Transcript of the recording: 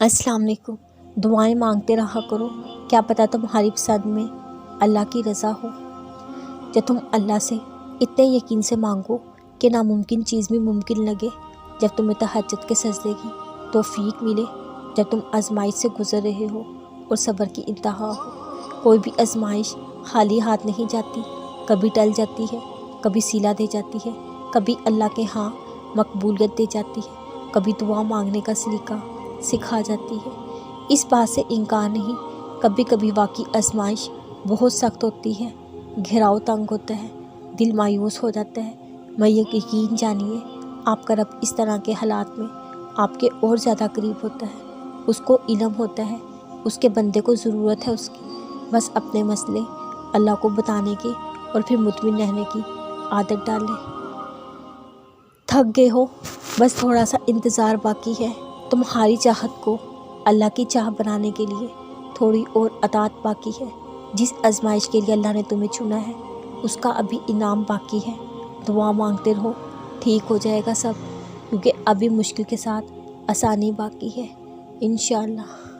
السلام علیکم۔ دعائیں مانگتے رہا کرو، کیا پتہ تمہاری پسند میں اللہ کی رضا ہو۔ جب تم اللہ سے اتنے یقین سے مانگو کہ ناممکن چیز بھی ممکن لگے، جب تمہیں تہجد کے سجدے کی توفیق ملے، جب تم آزمائش سے گزر رہے ہو اور صبر کی انتہا ہو۔ کوئی بھی آزمائش خالی ہاتھ نہیں جاتی، کبھی ٹل جاتی ہے، کبھی صلہ دے جاتی ہے، کبھی اللہ کے ہاں مقبولیت دے جاتی ہے، کبھی دعا مانگنے کا سلیقہ سکھا جاتی ہے۔ اس بات سے انکار نہیں، کبھی کبھی واقعی آزمائش بہت سخت ہوتی ہے، گھیراؤ تنگ ہوتا ہے، دل مایوس ہو جاتا ہے، میں یقین جانیے آپ کا رب اس طرح کے حالات میں آپ کے اور زیادہ قریب ہوتا ہے۔ اس کو علم ہوتا ہے، اس کے بندے کو ضرورت ہے اس کی، بس اپنے مسئلے اللہ کو بتانے کی اور پھر مطمئن رہنے کی عادت ڈالیں۔ تھک گئے ہو، بس تھوڑا سا انتظار باقی ہے۔ تمہاری چاہت کو اللہ کی چاہ بنانے کے لیے تھوڑی اور اطاعت باقی ہے۔ جس آزمائش کے لیے اللہ نے تمہیں چنا ہے، اس کا ابھی انعام باقی ہے۔ دعا مانگتے رہو، ٹھیک ہو جائے گا سب، کیونکہ ابھی مشکل کے ساتھ آسانی باقی ہے انشاءاللہ۔